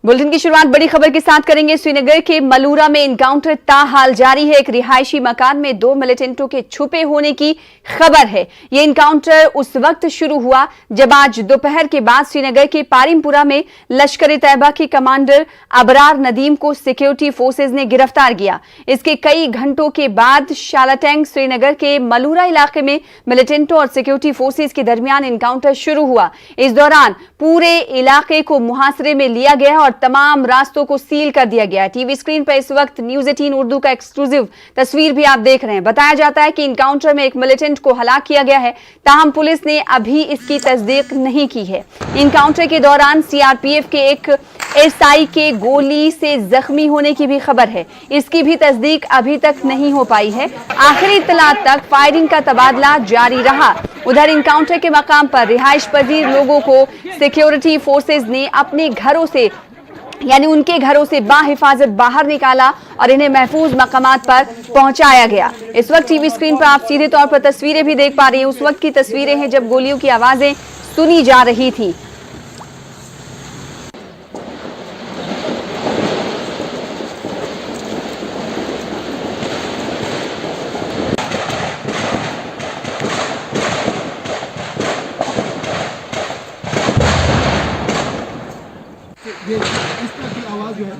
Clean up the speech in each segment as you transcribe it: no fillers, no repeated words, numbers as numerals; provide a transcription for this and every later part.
Bulletin की शुरुआत बड़ी खबर के साथ करेंगे। श्रीनगर के मलूरा में एनकाउंटर ताहाल जारी है। एक रिहायशी मकान में 2 मिलिटेंटों के छुपे होने की खबर है। यह एनकाउंटर उस वक्त शुरू हुआ जब आज दोपहर के बाद श्रीनगर के पारिमपुरा में लश्कर-ए-तैयबा के कमांडर अबरार नदीम को सिक्योरिटी फोर्सेज ने गिरफ्तार किया। इसके कई घंटों के बाद शालाटैंग श्रीनगर के मलूरा इलाके में मिलिटेंटों और सिक्योरिटी फोर्सेज के दरमियान एनकाउंटर शुरू हुआ। इस दौरान पूरे इलाके को मुहासरे में लिया गया और तमाम रास्तों को सील कर दिया गया है। टीवी स्क्रीन पर इस वक्त न्यूज़ 18 उर्दू का एक्सक्लूसिव तस्वीर भी आप देख रहे हैं। बताया जाता है कि इनकाउंटर में एक मिलिटेंट को हलाक किया गया है, ताहम पुलिस ने अभी इसकी तस्दीक नहीं की है। इनकाउंटर के दौरान सीआरपीएफ के एक एसआई के गोली से जख्मी होने की भी खबर है। इसकी भी तस्दीक अभी तक नहीं हो पाई है। आखिरी इत्तलात तक फायरिंग का तबादला जारी रहा। उधर इनकाउंटर के मकाम पर रिहाइश पजीर लोगों को सिक्योरिटी फोर्सेज ने अपने घरों से यानी उनके घरों से बाहिफाजत बाहर निकाला और इन्हें महफूज मकामात पर पहुंचाया गया। इस वक्त टीवी स्क्रीन पर आप सीधे तौर पर तस्वीरें भी देख पा रही हैं। उस वक्त की तस्वीरें हैं जब गोलियों की आवाजें सुनी जा रही थी। ये इस तरह की आवाज़ जो है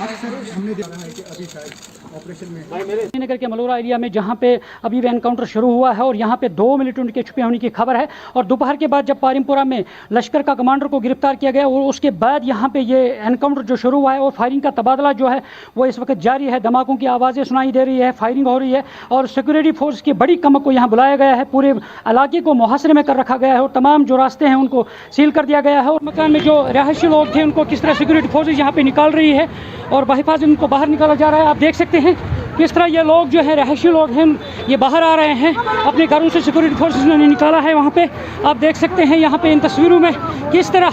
अक्सर हमने देखा है कि अभी शायद ऑपरेशन में श्रीनगर के मलूरा एरिया में जहां पे अभी भी एनकाउंटर शुरू हुआ है और यहां पे 2 मिलिटेंट के छुपे होने की खबर है। और दोपहर के बाद जब पारिमपुरा में लश्कर का कमांडर को गिरफ्तार किया गया और उसके बाद यहां पे ये एनकाउंटर जो शुरू हुआ है और फायरिंग का तबादला जो है वो इस वक्त जारी है। धमाकों की आवाज़ें सुनाई दे रही है, फायरिंग हो रही है और सिक्योरिटी फोर्स की बड़ी कमक को यहाँ बुलाया गया है। पूरे इलाके को मुहासरे में कर रखा गया है और तमाम जो रास्ते हैं उनको सील कर दिया गया है। और मकान में जो रहायशी लोग थे उनको किस तरह सिक्योरिटी फोर्सेज यहाँ पे निकाल रही है और बहिफाजत उनको बाहर निकाला जा रहा है। आप देख सकते हैं किस तरह ये लोग जो है रहायशी लोग हैं ये बाहर आ रहे हैं, अपने घरों से सिक्योरिटी फोर्सेज ने निकाला है। वहाँ पे आप देख सकते हैं यहाँ पे इन तस्वीरों में किस तरह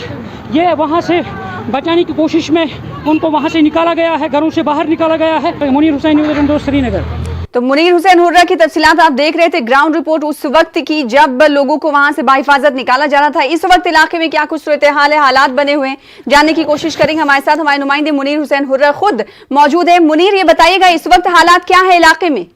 ये वहाँ से बचाने की कोशिश में उनको वहाँ से निकाला गया है, घरों से बाहर निकाला गया है। मुनीर हुसैन, न्यूज़ 18 श्रीनगर। तो मुनीर हुसैन हुर्रा की तफसीलात आप देख रहे थे। ग्राउंड रिपोर्ट उस वक्त की जब लोगों को वहां से बाहिफाजत निकाला जा रहा था। इस वक्त इलाके में क्या कुछ सूरत हाल है, हालात बने हुए हैं, जानने की कोशिश करेंगे। हमारे साथ हमारे नुमाइंदे मुनीर हुसैन हुर्रा खुद मौजूद है। मुनीर, ये बताइएगा इस वक्त हालात क्या है इलाके में?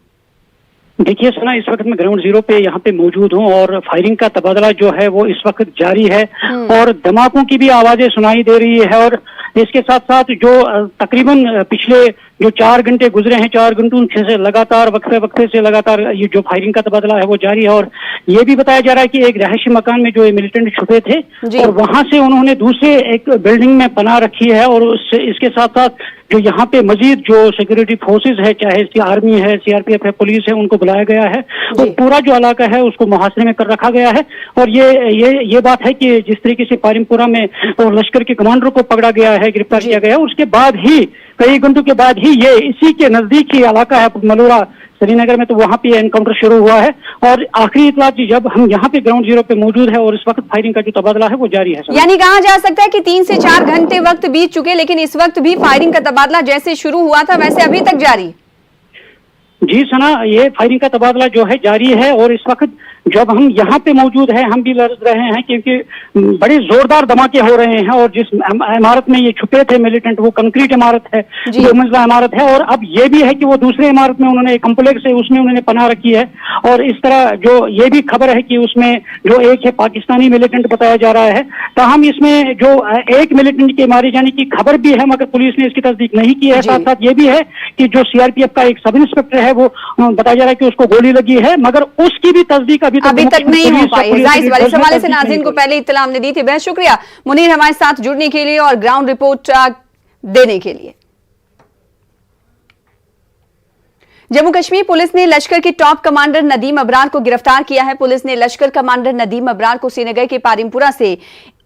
देखिए सना, इस वक्त मैं ग्राउंड जीरो पे यहाँ पे मौजूद हूँ और फायरिंग का तबादला जो है वो इस वक्त जारी है और धमाकों की भी आवाजें सुनाई दे रही है। और इसके साथ साथ जो तकरीबन पिछले जो 4 घंटे गुजरे हैं, 4 घंटों से लगातार वक्फे से लगातार ये जो फायरिंग का तबादला है वो जारी है। और ये भी बताया जा रहा है कि एक रहायशी मकान में जो मिलिटेंट छुपे थे और वहां से उन्होंने दूसरे एक बिल्डिंग में पनाह रखी है। और इसके साथ साथ जो यहाँ पे मजीद जो सिक्योरिटी फोर्सेज है, चाहे इसकी आर्मी है, सीआरपीएफ है, पुलिस है, उनको बुलाया गया है और पूरा जो इलाका है उसको मुहासरे में कर रखा गया है। और ये बात है कि जिस तरीके से पारिमपुरा में और लश्कर के कमांडर को पकड़ा गया है, गिरफ्तार किया गया है, उसके बाद ही कई घंटों के बाद ही ये इसी के नजदीक ही इलाका है मलूरा श्रीनगर में, तो वहां पे एनकाउंटर शुरू हुआ है। और आखिरी इत्तलात जब हम यहाँ पे ग्राउंड जीरो पे मौजूद है और इस वक्त फायरिंग का जो तबादला है वो जारी है। यानी कहा जा सकता है कि 3 से 4 घंटे वक्त बीत चुके, लेकिन इस वक्त भी फायरिंग का तबादला जैसे शुरू हुआ था वैसे अभी तक जारी। जी सना, ये फायरिंग का तबादला जो है जारी है और इस वक्त जब हम यहाँ पे मौजूद हैं हम भी लड़ रहे हैं क्योंकि बड़े जोरदार धमाके हो रहे हैं। और जिस इमारत में ये छुपे थे मिलिटेंट वो कंक्रीट इमारत है, 2 मंजिला इमारत है। और अब ये भी है कि वो दूसरे इमारत में उन्होंने कॉम्प्लेक्स है उसमें उन्होंने पनाह रखी है। और इस तरह जो ये भी खबर है कि उसमें जो एक है पाकिस्तानी मिलिटेंट बताया जा रहा है। ताहम इसमें जो एक मिलिटेंट के मारे जाने की खबर भी है मगर पुलिस ने इसकी तस्दीक नहीं की है। साथ साथ ये भी है कि जो सीआरपीएफ का एक सब इंस्पेक्टर है वो बताया जा रहा है कि उसको गोली लगी है, मगर उसकी भी तस्दीक अभी तक नहीं हो पाई। जाहिर वाले सवाल से नाज़रीन को पहले इत्तला हमने दी थी। बहुत शुक्रिया मुनीर हमारे साथ जुड़ने के लिए और ग्राउंड रिपोर्ट देने के लिए। जम्मू कश्मीर पुलिस ने लश्कर के टॉप कमांडर नदीम अबरार को गिरफ्तार किया है। पुलिस ने लश्कर कमांडर नदीम अबरार को श्रीनगर के पारिमपुरा से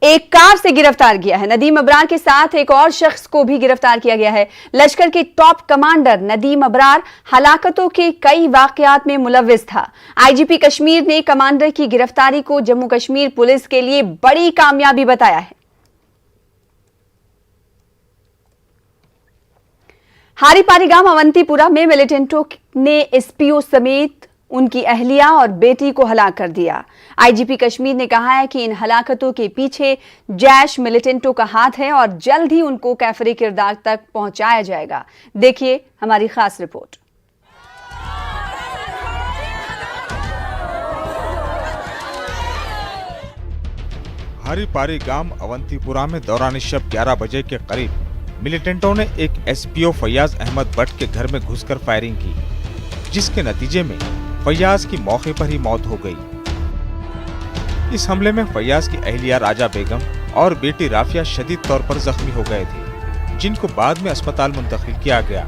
एक कार से गिरफ्तार किया है। नदीम अबरार के साथ एक और शख्स को भी गिरफ्तार किया गया है। लश्कर के टॉप कमांडर नदीम अबरार हलाकतों के कई वाकयात में मुलव्विस था। आईजीपी कश्मीर ने कमांडर की गिरफ्तारी को जम्मू कश्मीर पुलिस के लिए बड़ी कामयाबी बताया है। हारीपारी गांव अवंतीपुरा में मिलिटेंटों ने एसपीओ समेत उनकी अहलिया और बेटी को हलाक कर दिया। आईजीपी कश्मीर ने कहा है कि इन हलाकतों के पीछे जैश मिलिटेंटों का हाथ है और जल्द ही उनको कैफरे किरदार तक पहुंचाया जाएगा। देखिए हमारी खास रिपोर्ट। हरिपारी गांव अवंतीपुरा में दौरान शब 11 बजे के करीब मिलिटेंटों ने एक एसपीओ फैयाज अहमद भट्ट के घर में घुसकर फायरिंग की, जिसके नतीजे में फैयाज की मौके पर ही मौत हो गई। इस हमले में फैयाज की अहलिया राजा बेगम और बेटी राफिया शदीद तौर पर जख्मी हो गए थे, जिनको बाद में अस्पताल मुंतकिल किया गया,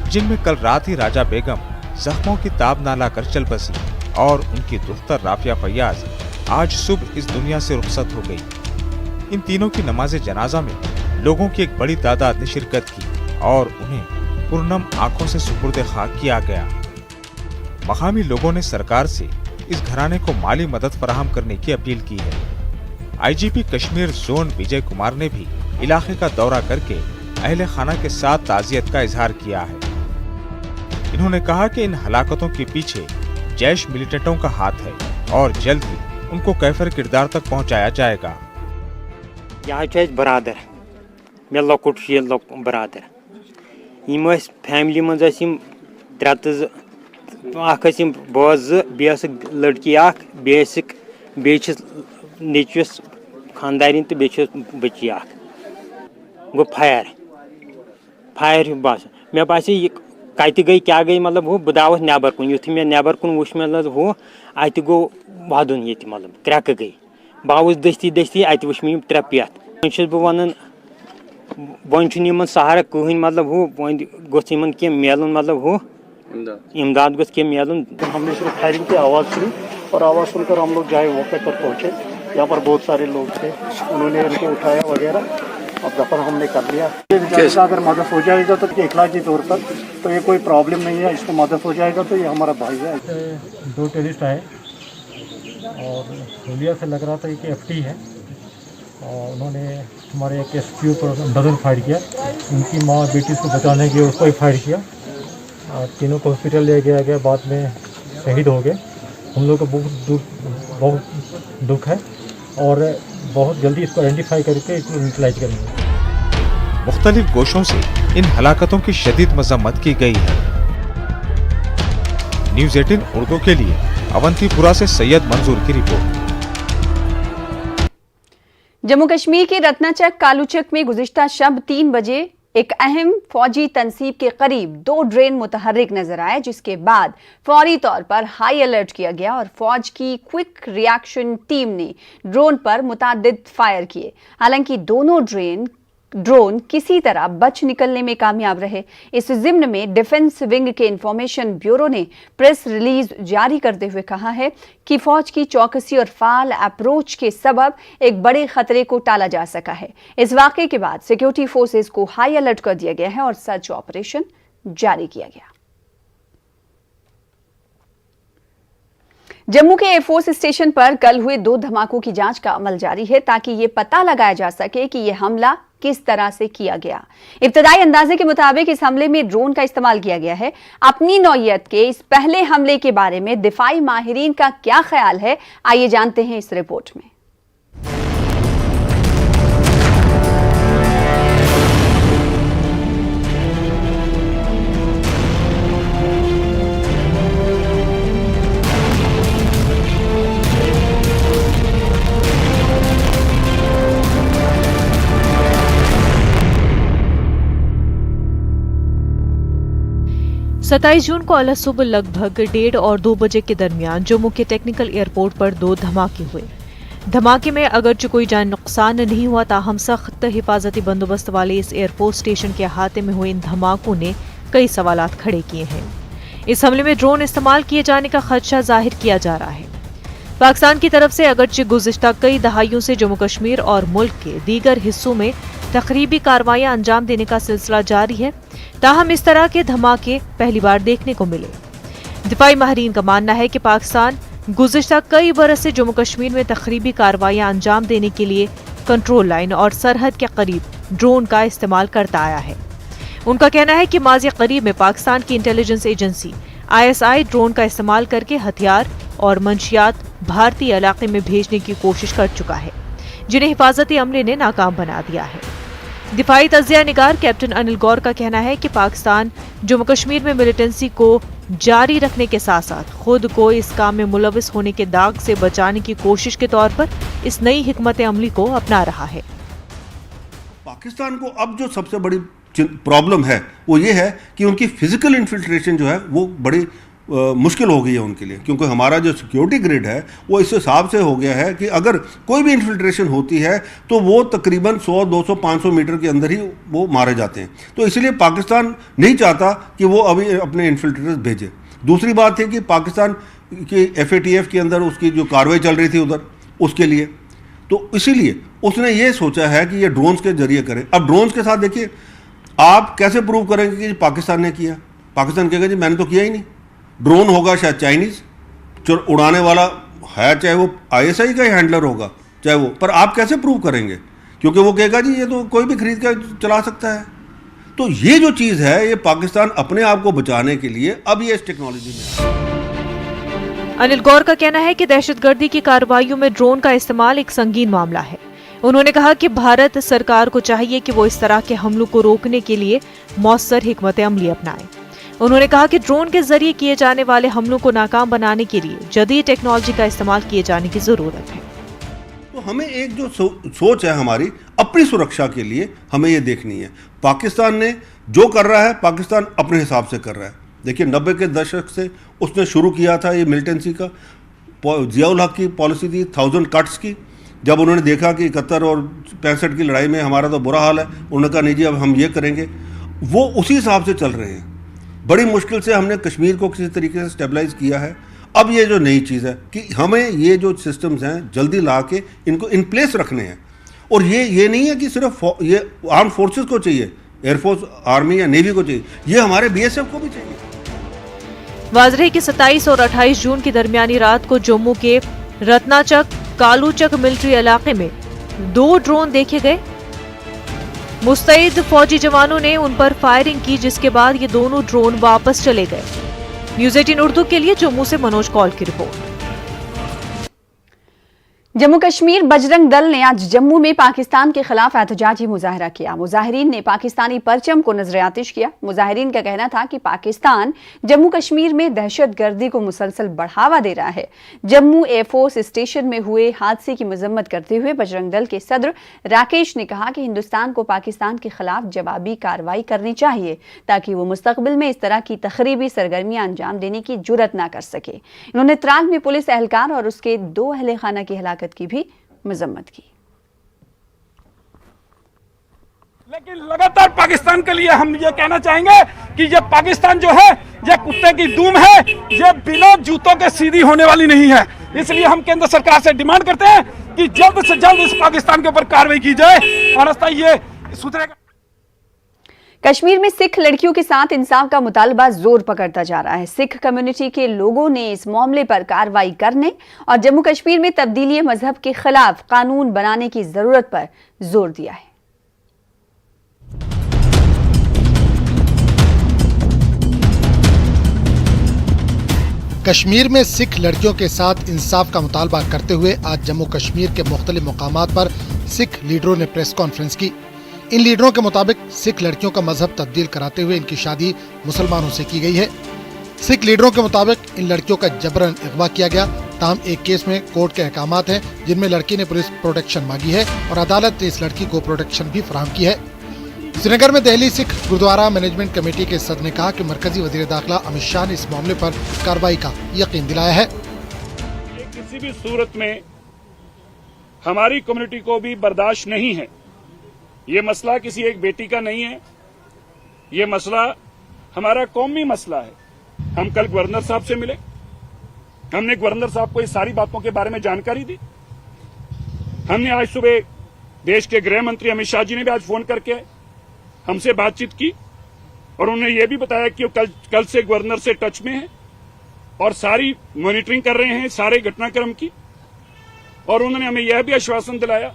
जिनमें कल रात ही राजा बेगम जख्मों की ताब ना लाकर चल बसी और उनकी दुख्तर राफिया फैयाज आज सुबह इस दुनिया से रुखसत हो गई। इन तीनों की नमाज जनाजा में लोगों की एक बड़ी तादाद ने शिरकत की और उन्हें पुरनम आंखों से सुपुर्द खाक किया गया। मकामी लोगों ने सरकार से इस घराने को माली मदद फराहम करने की अपील की है। आईजीपी कश्मीर जोन विजय कुमार ने भी इलाके का दौरा करके अहले खाना के साथ ताज़ियत का इजहार किया है। इन्होंने कहा कि इन हलाकतों के पीछे जैश मिलिटेंटों का हाथ है और जल्द ही उनको कैफर किरदार तक पहुंचाया जाएगा। यह बरादर मे लकुट बरादर यम फैमिली मज त्रे बस बेस लड़की नेचुस खानदारिन तो बची गो फायर बस मे बासे कत गई क्या गई मतलब वो बह दावस नबर कुन युथ मे नबर कुन वुच मे वो अत गो वदन ये मतलब क्रैक गई बहुत दस्ती दस्ती अत वुच मे त्रे पेथ बह वन वन सहारा कहीं मतलब वो गोस कह मिलन मतलब वो इमदाद गोस कह मिलन। हमने सिर्फ फायरिंग की आवाज़ सुनी और आवाज़ सुनकर हम लोग जाए मौके पर पहुँचे। यहाँ पर बहुत सारे लोग थे, उन्होंने उनको उठाया वगैरह और दफन हमने कर लिया। जैसा अगर मदद हो जाएगा तो इखलाकी तौर पर तो ये कोई प्रॉब्लम नहीं है, इसको मदद हो जाएगा तो ये हमारा भाई है। 2 टेररिस्ट आए और हुलिया से लग रहा था कि एफटी है और उन्होंने हमारे एक एसपीओ पर डजन फायर किया। उनकी माँ बेटी को बचाने के उसको ही फायर किया और तीनों को हॉस्पिटल ले गया गया, बाद में शहीद हो गए। हम लोग को बहुत दुख है और बहुत जल्दी इसको आइडेंटिफाई करके इसको न्यूट्रलाइज करेंगे। मुख्तलिफ गोशों से इन हलाकतों की शदीद मजम्मत की गई है। न्यूज़ 18 उर्दू के लिए अवंतीपुरा से सैयद मंजूर की रिपोर्ट। जम्मू कश्मीर के रत्नाचक कालूचक में गुज़िश्ता शब 3 बजे एक अहम फौजी तंसीब के करीब 2 ड्रोन मुतहर्रिक नजर आए, जिसके बाद फौरी तौर पर हाई अलर्ट किया गया और फौज की क्विक रिएक्शन टीम ने ड्रोन पर मुतादिद फायर किए। हालांकि दोनों ड्रोन किसी तरह बच निकलने में कामयाब रहे। इस ज़िम्न में डिफेंस विंग के इंफॉर्मेशन ब्यूरो ने प्रेस रिलीज जारी करते हुए कहा है कि फौज की चौकसी और फाल अप्रोच के सबब एक बड़े खतरे को टाला जा सका है। इस वाक़े के बाद सिक्योरिटी फोर्सेस को हाई अलर्ट कर दिया गया है और सर्च ऑपरेशन जारी किया गया। जम्मू के एयरफोर्स स्टेशन पर कल हुए 2 धमाकों की जांच का अमल जारी है ताकि ये पता लगाया जा सके कि यह हमला किस तरह से किया गया। इब्तदाई अंदाजे के मुताबिक इस हमले में ड्रोन का इस्तेमाल किया गया है। अपनी नौयत के इस पहले हमले के बारे में दिफाई माहिरीन का क्या ख्याल है, आइए जानते हैं इस रिपोर्ट में। सत्ताईस जून को अल सुबह लगभग 1:30 और 2 बजे के दरमियान जम्मू के टेक्निकल एयरपोर्ट पर 2 धमाके हुए। धमाके में अगरचे कोई जान नुकसान नहीं हुआ, ताहम सख्त हिफाजती बंदोबस्त वाले इस एयरपोर्ट स्टेशन के अहाते में हुए इन धमाकों ने कई सवालात खड़े किए हैं। इस हमले में ड्रोन इस्तेमाल किए जाने का खदशा जाहिर किया जा रहा है। पाकिस्तान की तरफ से अगरचे गुज़िश्ता कई दहाइयों से जम्मू कश्मीर और मुल्क के दीगर हिस्सों में तकरीबी कार्रवाइयां अंजाम देने का सिलसिला जारी है, ताहम इस तरह के धमाके पहली बार देखने को मिले। दिफाई माहिरीन का मानना है कि पाकिस्तान गुज़िश्ता कई बरस से जम्मू कश्मीर में तकरीबी कार्रवाइयां अंजाम देने के लिए कंट्रोल लाइन और सरहद के करीब ड्रोन का इस्तेमाल करता आया है। उनका कहना है कि माज़ी करीब में पाकिस्तान की इंटेलिजेंस एजेंसी ISI ड्रोन का इस्तेमाल करके हथियार और मंशियात भारतीय इलाके में भेजने की कोशिश कर चुका है, जिन्हें हिफाजती अमले ने नाकाम बना दिया है। दिफाई तज्जिया निगार कैप्टन अनिल गौर का कहना है कि पाकिस्तान जम्मू कश्मीर में मिलिटेंसी को जारी रखने के साथ साथ खुद को इस काम में मुलविस होने के दाग से बचाने की कोशिश के तौर पर इस नई हिकमत अमली को अपना रहा है। पाकिस्तान को अब जो सबसे बड़ी प्रॉब्लम है वो ये है कि उनकी फिजिकल इन्फिल्ट्रेशन जो है वो बड़ी मुश्किल हो गई है उनके लिए, क्योंकि हमारा जो सिक्योरिटी ग्रिड है वो इस हिसाब से हो गया है कि अगर कोई भी इन्फिल्ट्रेशन होती है तो वो तकरीबन 100, 200, 500 मीटर के अंदर ही वो मारे जाते हैं। तो इसलिए पाकिस्तान नहीं चाहता कि वो अभी अपने इन्फिल्ट्रेटर्स भेजे। दूसरी बात है कि पाकिस्तान की FATF के अंदर उसकी जो कार्रवाई चल रही थी उधर उसके लिए, तो इसीलिए उसने ये सोचा है कि ये ड्रोन्स के जरिए करें। अब ड्रोन्स के साथ देखिए आप कैसे प्रूव करेंगे कि पाकिस्तान ने किया? पाकिस्तान कहेगा जी मैंने तो किया ही नहीं। ड्रोन होगा शायद चाइनीज जो उड़ाने वाला है, चाहे वो ISI का ही हैंडलर होगा चाहे वो, पर आप कैसे प्रूव करेंगे? क्योंकि वो कहेगा जी ये तो कोई भी खरीद कर चला सकता है। तो ये जो चीज़ है ये पाकिस्तान अपने आप को बचाने के लिए अब ये इस टेक्नोलॉजी में। अनिल गौर का कहना है कि दहशतगर्दी की कार्रवाइयों में ड्रोन का इस्तेमाल एक संगीन मामला है। उन्होंने कहा कि भारत सरकार को चाहिए कि वो इस तरह के हमलों को रोकने के लिए मौसर हिकमत अमली अपनाए। उन्होंने कहा कि ड्रोन के जरिए किए जाने वाले हमलों को नाकाम बनाने के लिए जदीद टेक्नोलॉजी का इस्तेमाल किए जाने की जरूरत है। तो हमें एक जो सोच है हमारी अपनी सुरक्षा के लिए हमें ये देखनी है। पाकिस्तान ने जो कर रहा है पाकिस्तान अपने हिसाब से कर रहा है। देखिए 90 के दशक से उसने शुरू किया था ये मिलिटेंसी का। जियाउल हक की पॉलिसी थी 1000 कट्स की। जब उन्होंने देखा कि 71 और 65 की लड़ाई में हमारा तो बुरा हाल है, उन्होंने कहा नहीं जी अब हम ये करेंगे। वो उसी हिसाब से चल रहे हैं। बड़ी मुश्किल से हमने कश्मीर को किसी तरीके से स्टेबलाइज किया है। अब ये जो नई चीज़ है कि हमें ये जो सिस्टम्स हैं जल्दी ला के इनको इन प्लेस रखने हैं। और ये नहीं है कि सिर्फ ये आर्म फोर्सेस को चाहिए, एयरफोर्स, आर्मी या नेवी को चाहिए, ये हमारे BSF को भी चाहिए। वाज़ेह है कि 27 और 28 जून की दरमियानी रात को जम्मू के रत्नाचक कालूचक मिलिट्री इलाके में 2 ड्रोन देखे गए। मुस्तैद फौजी जवानों ने उन पर फायरिंग की, जिसके बाद ये दोनों ड्रोन वापस चले गए। न्यूज़ 18 उर्दू के लिए जम्मू से मनोज कौल की रिपोर्ट। जम्मू कश्मीर बजरंग दल ने आज जम्मू में पाकिस्तान के खिलाफ एहतजाजी मुजाहरा किया। मुजाहिरीन ने पाकिस्तानी परचम को नजर आतिश किया। मुजाहिरीन का कहना था कि पाकिस्तान जम्मू कश्मीर में दहशतगर्दी को मुसलसल बढ़ावा दे रहा है। जम्मू एयरफोर्स स्टेशन में हुए हादसे की मजम्मत करते हुए बजरंग दल के सदर राकेश ने कहा कि हिंदुस्तान को पाकिस्तान के खिलाफ जवाबी कार्रवाई करनी चाहिए ताकि वो मुस्तकबिल में इस तरह की तखरीबी सरगर्मियां अंजाम देने की जुर्रत न कर सके। इन्होंने त्राल में पुलिस एहलकार और उसके 2 अहले खाना की हलाकत की भी मजम्मत की। लेकिन लगातार पाकिस्तान के लिए हम ये कहना चाहेंगे कि ये पाकिस्तान जो है ये कुत्ते की दूम है, ये बिना जूतों के सीधी होने वाली नहीं है। इसलिए हम केंद्र सरकार से डिमांड करते हैं कि जल्द से जल्द इस पाकिस्तान के ऊपर कार्रवाई की जाए और ये सुधरेगा। कश्मीर में सिख लड़कियों के साथ इंसाफ का मुतालबा जोर पकड़ता जा रहा है। सिख कम्युनिटी के लोगों ने इस मामले पर कार्रवाई करने और जम्मू कश्मीर में तब्दीली मजहब के खिलाफ कानून बनाने की जरूरत पर जोर दिया है। कश्मीर में सिख लड़कियों के साथ इंसाफ का मुतालबा करते हुए आज जम्मू कश्मीर के मुख्तलिफ मुकामात पर सिख लीडरों ने प्रेस कॉन्फ्रेंस की। इन लीडरों के मुताबिक सिख लड़कियों का मजहब तब्दील कराते हुए इनकी शादी मुसलमानों से की गई है। सिख लीडरों के मुताबिक इन लड़कियों का जबरन अगवा किया गया। ताहम एक केस में कोर्ट के अहकामात हैं जिनमें लड़की ने पुलिस प्रोटेक्शन मांगी है और अदालत ने इस लड़की को प्रोटेक्शन भी फराहम की है। श्रीनगर में दिल्ली सिख गुरुद्वारा मैनेजमेंट कमेटी के सदर ने कहा कि मरकजी वजीर दाखिला अमित शाह ने इस मामले पर कार्रवाई का यकीन दिलाया है। किसी भी सूरत में हमारी कम्युनिटी को भी बर्दाश्त नहीं है। ये मसला किसी एक बेटी का नहीं है, ये मसला हमारा कौमी मसला है। हम कल गवर्नर साहब से मिले, हमने गवर्नर साहब को इस सारी बातों के बारे में जानकारी दी। हमने आज सुबह देश के गृह मंत्री अमित शाह जी ने भी आज फोन करके हमसे बातचीत की और उन्होंने ये भी बताया कि वो कल से गवर्नर से टच में है और सारी मॉनिटरिंग कर रहे हैं सारे घटनाक्रम की। और उन्होंने हमें यह भी आश्वासन दिलाया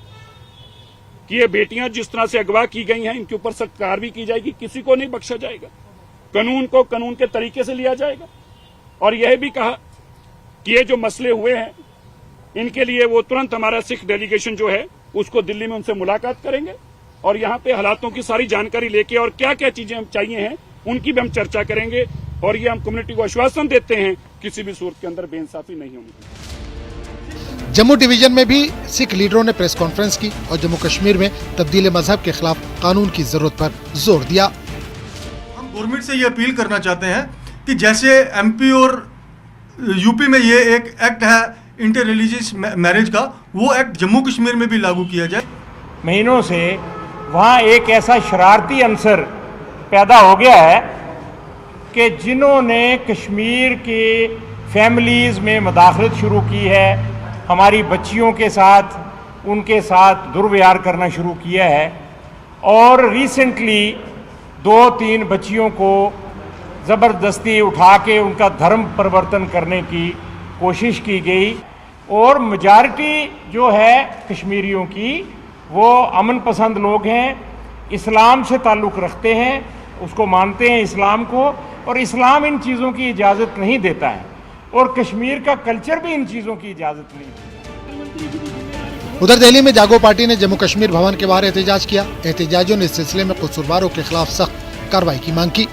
कि ये बेटियां जिस तरह से अगवा की गई हैं इनके ऊपर सख्त कार्रवाई की जाएगी, किसी को नहीं बख्शा जाएगा, कानून को कानून के तरीके से लिया जाएगा और यह भी कहा कि ये जो मसले हुए हैं इनके लिए वो तुरंत हमारा सिख डेलीगेशन जो है उसको दिल्ली में उनसे मुलाकात करेंगे और यहाँ पे हालातों की सारी जानकारी लेके और क्या क्या चीजें हम चाहिए हैं उनकी भी हम चर्चा करेंगे और ये हम कम्युनिटी को आश्वासन देते हैं किसी भी सूरत के अंदर बेइंसाफी नहीं होगी। जम्मू डिवीजन में भी सिख लीडरों ने प्रेस कॉन्फ्रेंस की और जम्मू कश्मीर में तब्दील मजहब के खिलाफ कानून की जरूरत पर जोर दिया। हम गवर्नमेंट से ये अपील करना चाहते हैं कि जैसे एमपी और यूपी में ये एक एक्ट है इंटर रिलीजियस मैरिज का, वो एक्ट जम्मू कश्मीर में भी लागू किया जाए। महीनों से वहाँ एक ऐसा शरारती अंसर पैदा हो गया है कि जिन्होंने कश्मीर के फैमिलीज़ में मदाखलत शुरू की है, हमारी बच्चियों के साथ उनके साथ दुर्व्यवहार करना शुरू किया है और रिसेंटली 2-3 बच्चियों को ज़बरदस्ती उठा के उनका धर्म परिवर्तन करने की कोशिश की गई और मेजॉरिटी जो है कश्मीरियों की वो अमन पसंद लोग हैं, इस्लाम से ताल्लुक़ रखते हैं, उसको मानते हैं इस्लाम को, और इस्लाम इन चीज़ों की इजाज़त नहीं देता है और कश्मीर का कल्चर भी इन चीज़ों की इजाज़त नहीं देता। उधर दिल्ली में जागो पार्टी ने जम्मू कश्मीर भवन के बाहर एहतजाज किया। एहतजाजियों ने इस सिलसिले में कसूरवारों के खिलाफ सख्त कार्रवाई की मांग की।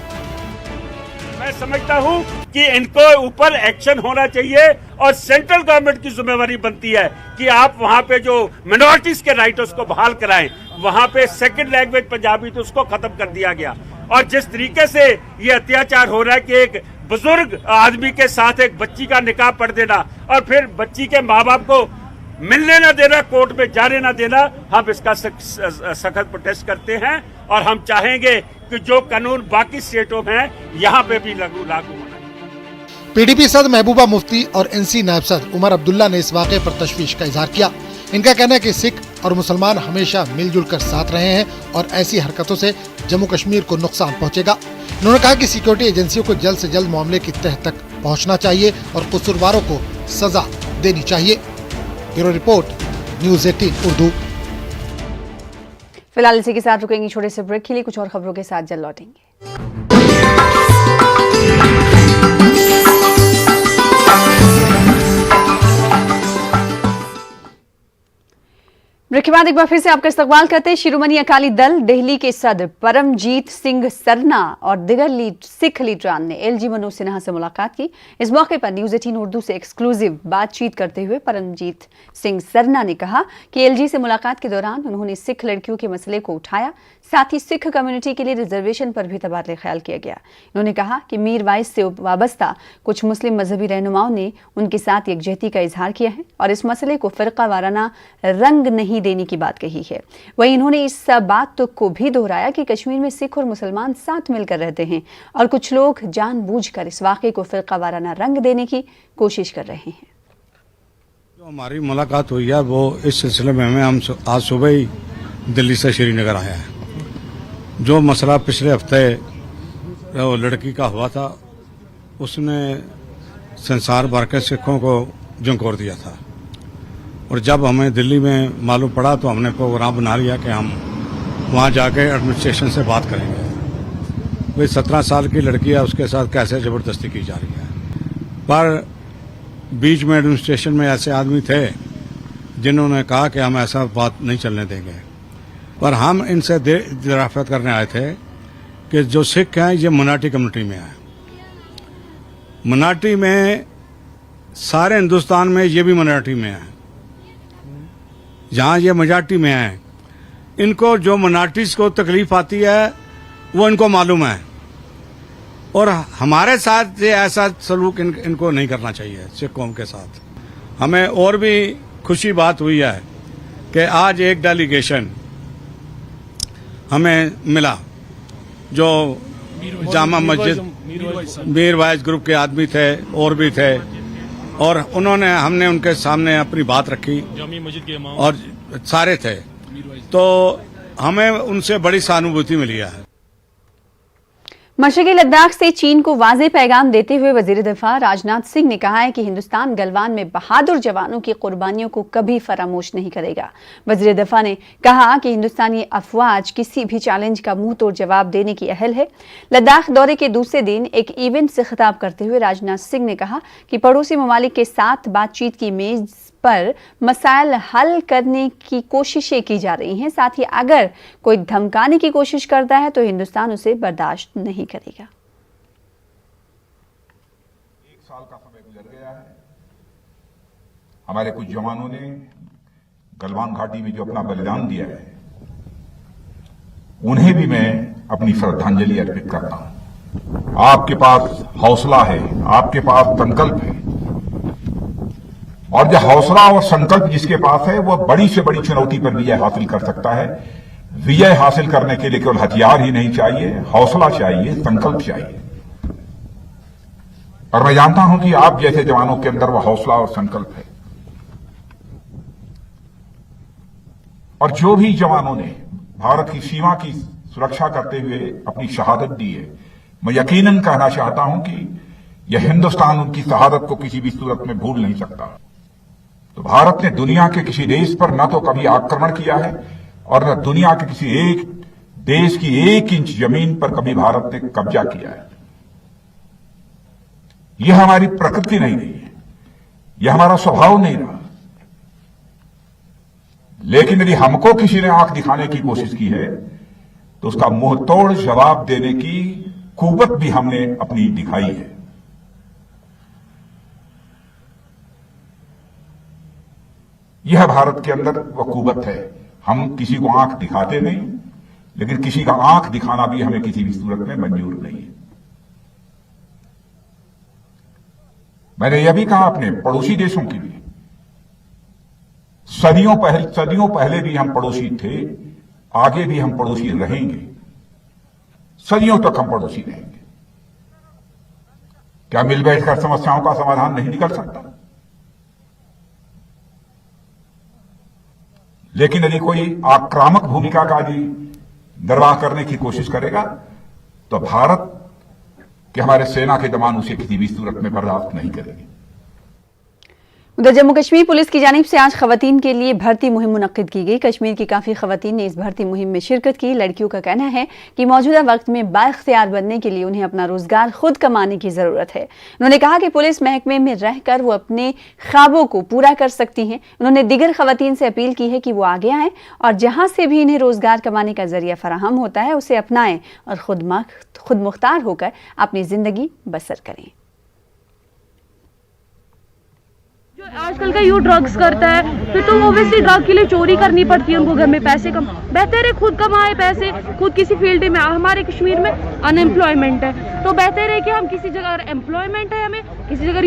मैं समझता हूं कि इनको ऊपर एक्शन होना चाहिए और सेंट्रल गवर्नमेंट की जिम्मेवारी बनती है कि आप वहां पे जो मिनोरिटीज के राइट उसको बहाल कराएं। वहां पे सेकंड लैंग्वेज पंजाबी तो उसको खत्म कर दिया गया और जिस तरीके से ये अत्याचार हो रहा है कि एक बुजुर्ग आदमी के साथ एक बच्ची का निकाह पढ़ देना और फिर बच्ची के माँ बाप को मिलने न देना, कोर्ट में जाने न देना, हम इसका सख्त प्रोटेस्ट करते हैं और हम चाहेंगे कि जो कानून बाकी स्टेटों में यहाँ पे भी लागू होना। पीडीपी सदर महबूबा मुफ्ती और एनसी नायब सदर उमर अब्दुल्ला ने इस वाक़े पर तशवीश का इजहार किया। इनका कहना है कि सिख और मुसलमान हमेशा मिलजुल कर साथ रहे हैं और ऐसी हरकतों से जम्मू कश्मीर को नुकसान पहुंचेगा। उन्होंने कहा कि सिक्योरिटी एजेंसियों को जल्द से जल्द मामले की तह तक पहुंचना चाहिए और कसूरवारों को सजा देनी चाहिए। Bureau report, news 18 Urdu. फिलहाल इसी के साथ रुकेंगे छोटे से ब्रेक के लिए, कुछ और खबरों के साथ जल्द लौटेंगे। ब्रेक के बाद एक बार फिर से आपका इस्तकबाल करते हैं। शिरोमणि अकाली दल दिल्ली के सदर परमजीत सिंह सरना और दिगर सिख लीडरान ने एलजी मनोज सिन्हा से मुलाकात की। इस मौके पर न्यूज़ 18 उर्दू से एक्सक्लूसिव बातचीत करते हुए परमजीत सिंह सरना ने कहा कि एलजी से मुलाकात के दौरान उन्होंने सिख लड़कियों के मसले को उठाया, साथ ही सिख कम्युनिटी के लिए रिजर्वेशन पर भी तबादले ख्याल किया गया। उन्होंने कहा कि मीर वाइस से वाबस्ता कुछ मुस्लिम मजहबी रहनुमाओं ने उनके साथ यकजहती का इजहार किया है और इस मसले को फिरका वाराना रंग नहीं देने की बात कही है। वहीं उन्होंने इस बात को भी दोहराया कि कश्मीर में सिख और मुसलमान साथ मिलकर रहते हैं और कुछ लोग जानबूझकर इस वाक़े को फिरका वाराना रंग देने की कोशिश कर रहे हैं। जो हमारी मुलाकात हुई है वो इस सिलसिले में हम आज सुबह ही दिल्ली से श्रीनगर आया है। जो मसला पिछले हफ्ते वो लड़की का हुआ था उसने संसार भर के सिखों को झंकोर दिया था और जब हमें दिल्ली में मालूम पड़ा तो हमने प्रोग्राम बना लिया कि हम वहाँ जाके एडमिनिस्ट्रेशन से बात करेंगे। भाई 17 साल की लड़की है, उसके साथ कैसे ज़बरदस्ती की जा रही है। पर बीच में एडमिनिस्ट्रेशन में ऐसे आदमी थे जिन्होंने कहा कि हम ऐसा बात नहीं चलने देंगे, पर हम इनसे दराफत करने आए थे कि जो सिख हैं ये मिनॉरिटी कम्युनिटी में है। मिनॉरिटी में सारे हिंदुस्तान में ये भी मिनॉरिटी में है। जहाँ ये मेजॉरिटी में है, इनको जो मिनॉरिटीज़ को तकलीफ आती है वो इनको मालूम है और हमारे साथ ये ऐसा सलूक इनको नहीं करना चाहिए सिख कौम के साथ। हमें और भी खुशी बात हुई है कि आज एक डेलीगेशन हमें मिला जो जामा मस्जिद मीर वाइस ग्रुप के आदमी थे और भी थे और हमने उनके सामने अपनी बात रखी और सारे थे, तो हमें उनसे बड़ी सहानुभूति मिली है। मशरक़ी लद्दाख से चीन को वाज़ेह पैगाम देते हुए वज़ीर दिफ़ा राजनाथ सिंह ने कहा है कि हिंदुस्तान गलवान में बहादुर जवानों की कुर्बानियों को कभी फरामोश नहीं करेगा। वज़ीर दिफ़ा ने कहा कि हिंदुस्तानी अफवाज किसी भी चैलेंज का मुंह तोड़ जवाब देने की अहल है। लद्दाख दौरे के दूसरे दिन एक इवेंट से खिताब करते हुए राजनाथ सिंह ने कहा कि पड़ोसी ममालिक के साथ बातचीत की मेज पर मसाइल हल करने की कोशिशें की जा रही हैं। साथ ही अगर कोई धमकाने की कोशिश करता है तो हिंदुस्तान उसे बर्दाश्त नहीं करेगा। 1 साल का समय गुजर गया है। हमारे कुछ जवानों ने गलवान घाटी में जो अपना बलिदान दिया है, उन्हें भी मैं अपनी श्रद्धांजलि अर्पित करता हूं। आपके पास हौसला है, आपके पास संकल्प है, और जो हौसला और संकल्प जिसके पास है वह बड़ी से बड़ी चुनौती पर विजय हासिल कर सकता है। विजय हासिल करने के लिए केवल हथियार ही नहीं चाहिए, हौसला चाहिए, संकल्प चाहिए। और मैं जानता हूं कि आप जैसे जवानों के अंदर वह हौसला और संकल्प है। और जो भी जवानों ने भारत की सीमा की सुरक्षा करते हुए अपनी शहादत दी है, मैं यकीनन कहना चाहता हूं कि यह हिंदुस्तान उनकी शहादत को किसी भी सूरत में भूल नहीं सकता। तो भारत ने दुनिया के किसी देश पर न तो कभी आक्रमण किया है और न दुनिया के किसी एक देश की 1 इंच जमीन पर कभी भारत ने कब्जा किया है। यह हमारी प्रकृति नहीं रही है, यह हमारा स्वभाव नहीं रहा। लेकिन यदि हमको किसी ने आंख दिखाने की कोशिश की है तो उसका मुंह तोड़ जवाब देने की कुव्वत भी हमने अपनी दिखाई है। यह भारत के अंदर वह कुव्वत है। हम किसी को आंख दिखाते नहीं, लेकिन किसी का आंख दिखाना भी हमें किसी भी सूरत में मंजूर नहीं है। मैंने यह भी कहा अपने पड़ोसी देशों के लिए, सदियों पहले भी हम पड़ोसी थे, आगे भी हम पड़ोसी रहेंगे, सदियों तक हम पड़ोसी रहेंगे। क्या मिल बैठकर समस्याओं का समाधान नहीं निकल सकता? लेकिन यदि कोई आक्रामक भूमिका का यदि निर्वाह करने की कोशिश करेगा तो भारत के हमारे सेना के जवान उसे किसी भी सूरत में बर्दाश्त नहीं करेंगे। उधर जम्मू कश्मीर पुलिस की जानिब से आज खवातीन के लिए भर्ती मुहिम मुनक्किद की गई। कश्मीर की काफी खवातीन ने इस भर्ती मुहिम में शिरकत की। लड़कियों का कहना है कि मौजूदा वक्त में बाइख्तियार बनने के लिए उन्हें अपना रोजगार खुद कमाने की जरूरत है। उन्होंने कहा कि पुलिस महकमे में रहकर वो अपने ख्वाबों को पूरा कर सकती हैं। उन्होंने दिगर खवातीन से अपील की है कि वो आगे आएं और जहां से भी इन्हें रोजगार कमाने का जरिया फराहम होता है उसे अपनाएं और खुद मुख्तार होकर अपनी जिंदगी बसर करें। जो आजकल का यूथ ड्रग्स करता है, फिर तो ओब्वियसली ड्रग के लिए चोरी करनी पड़ती है उनको, घर में पैसे कम, बेहतर है खुद कमाए पैसे, खुद किसी फील्ड में। हमारे कश्मीर में अनएम्प्लॉयमेंट है, तो बेहतर है कि हम किसी जगह एम्प्लॉयमेंट है, हमें किसी जगह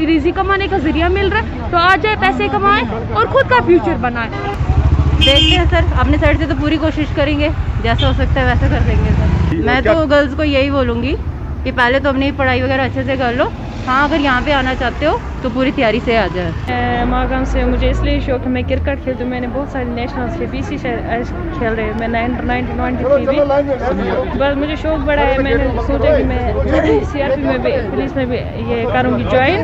रिजी कमाने का जरिया मिल रहा है तो आ जाए, पैसे कमाएं और खुद का फ्यूचर बनाए। देखते हैं सर, अपने साइड से तो पूरी कोशिश करेंगे, जैसा हो सकता है वैसा कर देंगे सर। मैं तो गर्ल्स को यही बोलूँगी कि पहले तो अपनी पढ़ाई वगैरह अच्छे से कर लो। हाँ, अगर यहाँ पे आना चाहते हो तो पूरी तैयारी से आ जाए। मागाम से मुझे इसलिए शौक है, मैं क्रिकेट खेलती हूँ, मैंने बहुत सारे नेशनल्स के BC खेल रहे हैं, मैं 1993 भी, बस मुझे शौक बड़ा है। मैंने सोचा कि मैं CRP में भी, पुलिस में भी ये करूँगी ज्वाइन,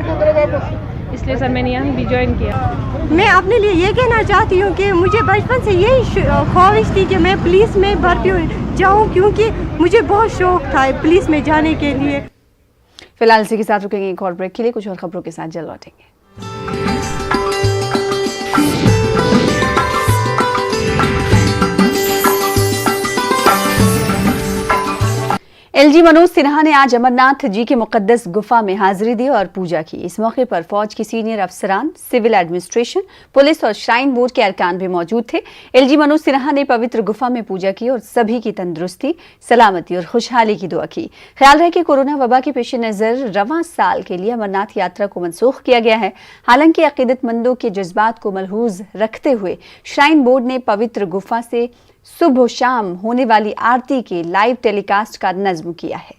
इसलिए सर मैंने यहाँ भी ज्वाइन किया। मैं अपने लिए ये कहना चाहती हूँ कि मुझे बचपन से यही ख्वाहिश थी कि मैं पुलिस में भर्ती जाऊँ, क्योंकि मुझे बहुत शौक था पुलिस में जाने के लिए। फिलहाल इसी के साथ रुकेंगे एक और ब्रेक के लिए, कुछ और खबरों के साथ जल्द लौटेंगे। LG मनोज सिन्हा ने आज अमरनाथ जी के मुकद्दस गुफा में हाजिरी दी और पूजा की। इस मौके पर फौज की सीनियर अफसरान, सिविल एडमिनिस्ट्रेशन, पुलिस और श्राइन बोर्ड के अरकान भी मौजूद थे। LG मनोज सिन्हा ने पवित्र गुफा में पूजा की और सभी की तंदुरुस्ती, सलामती और खुशहाली की दुआ की। ख्याल रहे कि कोरोना वबा के पेश नजर रवां साल के लिए अमरनाथ यात्रा को मनसूख किया गया है। हालांकि अकीदतमंदों के जज्बात को मलहूज रखते हुए श्राइन बोर्ड ने पवित्र गुफा से सुबह शाम होने वाली आरती के लाइव टेलीकास्ट का नज्म किया है।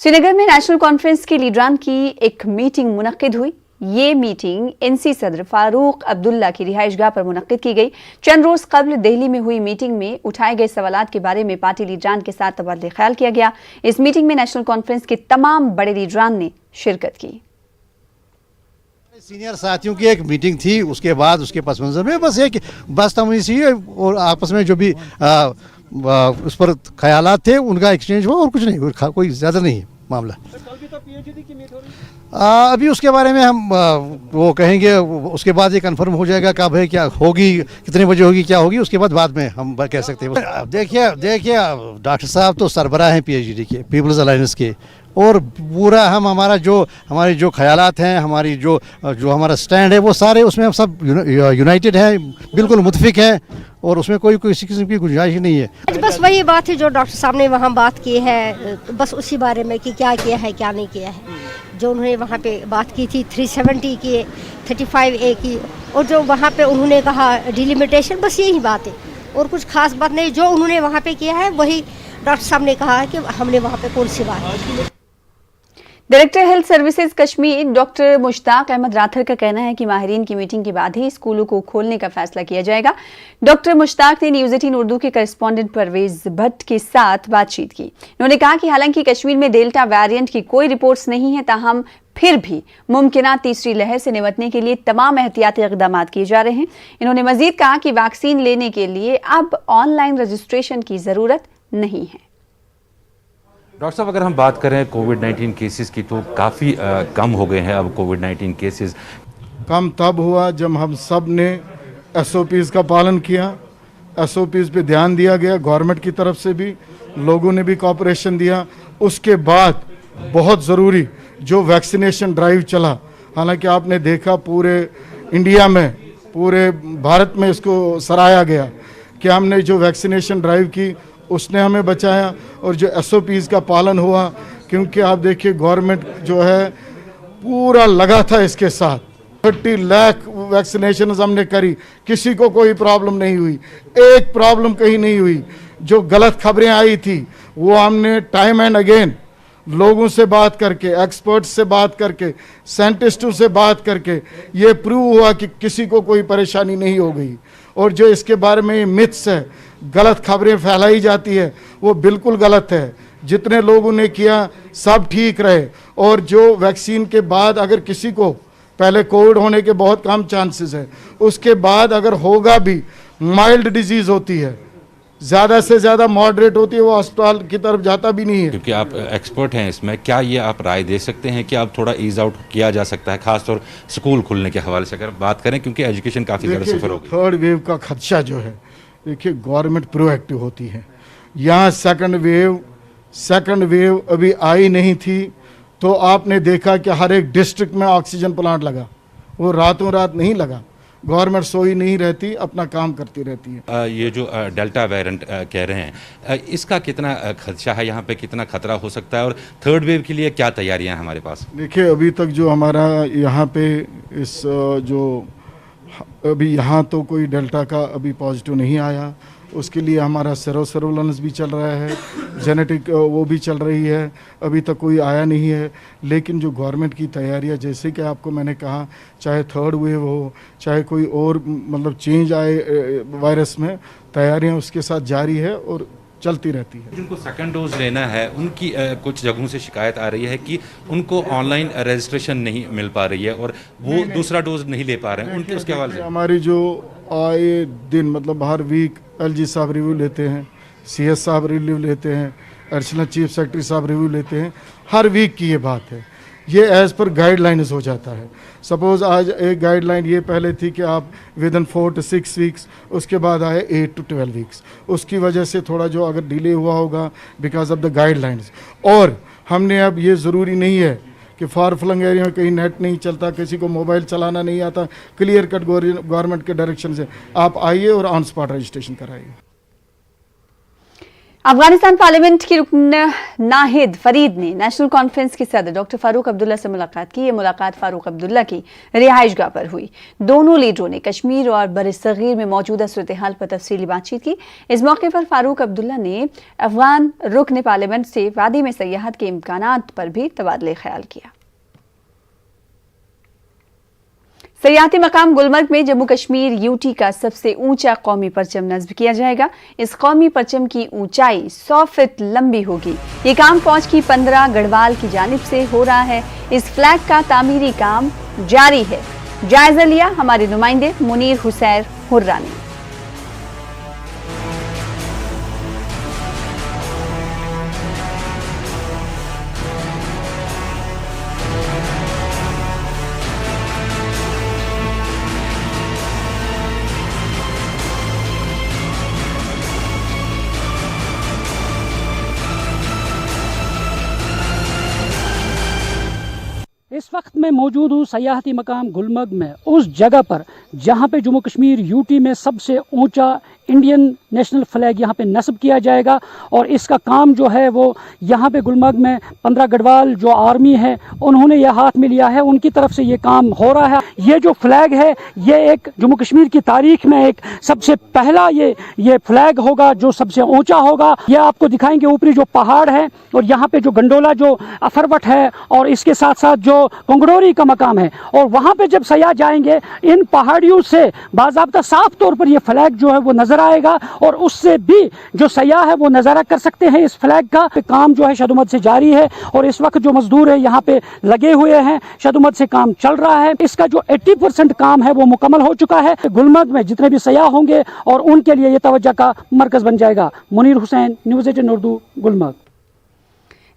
श्रीनगर में नेशनल कॉन्फ्रेंस के लीडरान की एक मीटिंग मुनक्किद हुई। ये मीटिंग एनसी सदर फारूक अब्दुल्ला की रिहाइशगाह पर मुनक्किद की गई। चंद रोज कबल दिल्ली में हुई मीटिंग में उठाए गए सवालात के बारे में पार्टी लीडरान के साथ तबादले ख्याल किया गया। इस मीटिंग में नेशनल कॉन्फ्रेंस के तमाम बड़े लीडरान ने शिरकत की। सीनियर साथियों की एक मीटिंग थी, उसके बाद उसके पस मंजर में बस एक बस तमीज़ी और आपस में जो भी उस पर ख्यालात थे उनका एक्सचेंज हुआ और कुछ नहीं, कोई ज़्यादा नहीं है मामला। अभी उसके बारे में हम वो कहेंगे, उसके बाद ये कंफर्म हो जाएगा कब है, क्या होगी, कितने बजे होगी, क्या होगी, उसके बाद में हम कह सकते हैं। देखिए डॉक्टर साहब तो सरबराह हैं PhD के, पीपल्स अलायंस के, और पूरा हम हमारे जो ख्यालात हैं, हमारी जो हमारा स्टैंड है, वो सारे उसमें हम सब यूनाइटेड हैं, बिल्कुल मुतफिक हैं और उसमें कोई किसी किस्म की गुंजाइश नहीं है। बस वही बात है जो डॉक्टर साहब ने वहाँ बात की है, बस उसी बारे में कि क्या किया है क्या नहीं किया है। जो उन्होंने वहाँ पे बात की थी 370 की, 35A की, और जो वहाँ पे उन्होंने कहा डिलिमिटेशन, बस यही बात है और कुछ खास बात नहीं। जो उन्होंने वहाँ पे किया है वही डॉक्टर साहब ने कहा है कि हमने वहाँ पे कौन सी बात। Director health services Kashmir doctor Mushtaq Ahmad Rather का कहना है कि माहिरीन की मीटिंग के बाद ही स्कूलों को खोलने का फैसला किया जाएगा। डॉक्टर मुश्ताक ने न्यूज़ 18 उर्दू के करेस्पॉन्डेंट परवेज भट्ट के साथ बातचीत की। उन्होंने कहा कि हालांकि कश्मीर में डेल्टा वेरिएंट की कोई रिपोर्ट्स नहीं है, ताहम फिर भी मुमकिना तीसरी लहर से निपटने के लिए तमाम एहतियाती इक़दामात किए जा रहे हैं। इन्होंने मजीद कहा कि वैक्सीन लेने के लिए अब ऑनलाइन रजिस्ट्रेशन की जरूरत नहीं है। डॉक्टर साहब, अगर हम बात करें कोविड-19 केसेस की तो काफ़ी कम हो गए हैं अब कोविड-19 केसेस। कम तब हुआ जब हम सब ने SOPs का पालन किया, SOPs पे ध्यान दिया गया, गवर्नमेंट की तरफ से भी, लोगों ने भी कोऑपरेशन दिया। उसके बाद बहुत ज़रूरी जो वैक्सीनेशन ड्राइव चला, हालांकि आपने देखा पूरे इंडिया में, पूरे भारत में इसको सराहा गया कि हमने जो वैक्सीनेशन ड्राइव की उसने हमें बचाया और जो SOPs का पालन हुआ, क्योंकि आप देखिए गवर्नमेंट जो है पूरा लगा था इसके साथ। 30 लाख वैक्सीनेशन हमने करी, किसी को कोई प्रॉब्लम नहीं हुई, एक प्रॉब्लम कहीं नहीं हुई। जो गलत खबरें आई थी वो हमने टाइम एंड अगेन लोगों से बात करके, एक्सपर्ट्स से बात करके, साइंटिस्टों से बात करके ये प्रूव हुआ कि किसी को कोई परेशानी नहीं हो गई। और जो इसके बारे में मिथ्स है, गलत खबरें फैलाई जाती है, वो बिल्कुल गलत है। जितने लोगों ने किया सब ठीक रहे। और जो वैक्सीन के बाद अगर किसी को पहले कोविड होने के बहुत कम चांसेस है, उसके बाद अगर होगा भी माइल्ड डिजीज होती है, ज़्यादा से ज़्यादा मॉडरेट होती है, वो अस्पताल की तरफ जाता भी नहीं है। क्योंकि आप एक्सपर्ट हैं इसमें, क्या ये आप राय दे सकते हैं कि अब थोड़ा ईज आउट किया जा सकता है, खासतौर स्कूल खुलने के हवाले से अगर बात करें, क्योंकि एजुकेशन काफ़ी ज़्यादा सफर होगी। थर्ड वेव का खदशा जो है, देखिए गवर्नमेंट प्रोएक्टिव होती है। यहाँ सेकंड वेव अभी आई नहीं थी तो आपने देखा कि हर एक डिस्ट्रिक्ट में ऑक्सीजन प्लांट लगा, वो रातों रात नहीं लगा। गवर्नमेंट सोई नहीं रहती, अपना काम करती रहती है। ये जो डेल्टा वेरिएंट कह रहे हैं, इसका कितना खदशा है, यहाँ पे कितना खतरा हो सकता है और थर्ड वेव के लिए क्या तैयारियां हैं हमारे पास? देखिए अभी तक जो हमारा यहाँ पे इस जो अभी यहाँ तो कोई डेल्टा का अभी पॉजिटिव नहीं आया, उसके लिए हमारा सर्वेलेंस भी चल रहा है, जेनेटिक वो भी चल रही है, अभी तक कोई आया नहीं है। लेकिन जो गवर्नमेंट की तैयारियां, जैसे कि आपको मैंने कहा, चाहे थर्ड वेव हो, चाहे कोई और मतलब चेंज आए वायरस में, तैयारियां उसके साथ जारी है और चलती रहती है। जिनको सेकंड डोज लेना है उनकी कुछ जगहों से शिकायत आ रही है कि उनको ऑनलाइन रजिस्ट्रेशन नहीं मिल पा रही है और वो दूसरा डोज नहीं ले पा रहे हैं, उनके उसके हवाले से हमारी जो आए दिन मतलब हर वीक LG साहब रिव्यू लेते हैं, CS साहब रिव्यू लेते हैं, एडिशनल चीफ सेक्रेटरी साहब रिव्यू लेते हैं, हर वीक की ये बात है। ये एज पर गाइडलाइंस हो जाता है। सपोज आज एक गाइडलाइन ये पहले थी कि आप विद इन 4 to 6 वीक्स, उसके बाद आए 8 to 12 वीक्स। उसकी वजह से थोड़ा जो अगर डिले हुआ होगा बिकॉज ऑफ द गाइडलाइंस। और हमने अब ये ज़रूरी नहीं है कि फार फ्लंग एरिया में कहीं नेट नहीं चलता, किसी को मोबाइल चलाना नहीं आता, क्लियर कट गवर्नमेंट के डायरेक्शन से आप आइए और ऑन स्पॉट रजिस्ट्रेशन कराइए। अफगानिस्तान पार्लियामेंट की रुकन नाहिद फरीद ने नेशनल कॉन्फ्रेंस के सदर डॉक्टर फारूक अब्दुल्ला से मुलाकात की। ये मुलाकात फारूक अब्दुल्ला की रिहाइशगाह पर हुई। दोनों लीडरों ने कश्मीर और बरसगीर में मौजूदा सूरत हाल पर तफसीली बातचीत की। इस मौके पर फारूक अब्दुल्ला ने अफगान रुकन पार्लियामेंट से वादी में सयाहत के इम्कानात पर भी तबादले ख्याल किया। सयाहती मकाम गुलमर्ग में जम्मू कश्मीर यूटी का सबसे ऊंचा कौमी परचम नस्ब किया जाएगा। इस कौमी परचम की ऊंचाई 100 फीट लंबी होगी। ये काम फौज की 15 गढ़वाल की जानिब से हो रहा है। इस फ्लैग का तामीरी काम जारी है। जायजा लिया हमारे नुमाइंदे मुनीर हुसैन हुर्रा ने। इस वक्त मैं मौजूद हूँ सयाहती मकाम गुलमर्ग में, उस जगह पर जहाँ पे जम्मू कश्मीर यूटी में सबसे ऊंचा इंडियन नेशनल फ्लैग यहाँ पे नस्ब किया जाएगा। और इसका काम जो है वो यहाँ पे गुलमर्ग में 15 गढ़वाल जो आर्मी है उन्होंने ये हाथ में लिया है, उनकी तरफ से ये काम हो रहा है। ये जो फ्लैग है ये एक जम्मू कश्मीर की तारीख में एक सबसे पहला ये फ्लैग होगा जो सबसे ऊंचा होगा। ये आपको दिखाएंगे ऊपरी जो पहाड़ है और यहाँ पे जो गंडोला जो अफरवट है और इसके साथ साथ जो कंगड़ोरी का मकाम है, और वहाँ पे जब सयाह जाएंगे इन पहाड़ियों से बाज़ाब्ता साफ तौर पर ये फ्लैग जो है वो नजर आएगा और उससे भी जो सयाह है वो नजारा कर सकते हैं। इस फ्लैग का काम जो है शदुमत से जारी है और इस वक्त जो मजदूर है यहाँ पे लगे हुए हैं, शदुमत से काम चल रहा है। इसका जो 80% काम है वो मुकम्मल हो चुका है। गुलमर्ग में जितने भी सयाह होंगे और उनके लिए ये तवज्जो का मरकज बन जाएगा। मुनीर हुसैन, न्यूज़ 18 उर्दू, गुलमर्ग।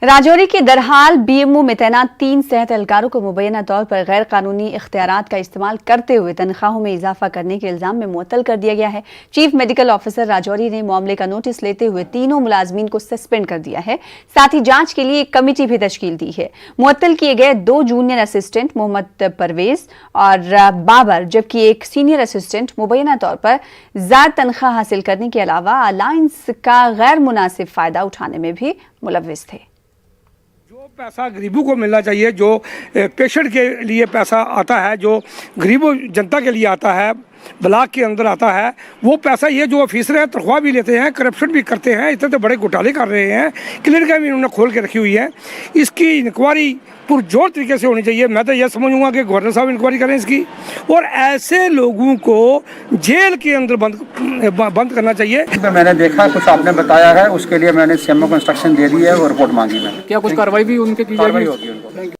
राजौरी के दरहाल बीएमओ में तैनात 3 सेहत एहलकारों को मुबैना तौर पर गैर कानूनी इख्तियारात का इस्तेमाल करते हुए तनख्वाहों में इजाफा करने के इल्जाम में मुअत्तल कर दिया गया है। चीफ मेडिकल ऑफिसर राजौरी ने मामले का नोटिस लेते हुए तीनों मुलाजमीन को सस्पेंड कर दिया है। साथ ही जांच के लिए एक कमेटी भी तश्कील दी है। मुअत्तल किए गए 2 जूनियर असिस्टेंट मोहम्मद परवेज और बाबर, जबकि एक सीनियर असिस्टेंट मुबैना तौर पर ज्यादा तनख्वाह हासिल करने के अलावा अलायंस का गैर मुनासिब फायदा उठाने में भी मुलव्विस थे। पैसा गरीबों को मिलना चाहिए, जो पेशेंट के लिए पैसा आता है, जो गरीबों जनता के लिए आता है, ब्लॉक के अंदर आता है, वो पैसा ये जो ऑफिसर हैं तनख्वाह भी लेते हैं, करप्शन भी करते हैं, इतने तो बड़े घोटाले कर रहे हैं। क्लिनिक भी उन्होंने खोल के रखी हुई है। इसकी इंक्वायरी पुरजोर तरीके से होनी चाहिए। मैं तो यह समझूंगा कि गवर्नर साहब इंक्वायरी करें इसकी, और ऐसे लोगों को जेल के अंदर बंद करना चाहिए। मैंने देखा, कुछ आपने बताया है, उसके लिए मैंने सीएमओ को इंस्ट्रक्शन दे दी है और रिपोर्ट मांगी मैंने। क्या कुछ कार्रवाई भी उनके की जाएगी?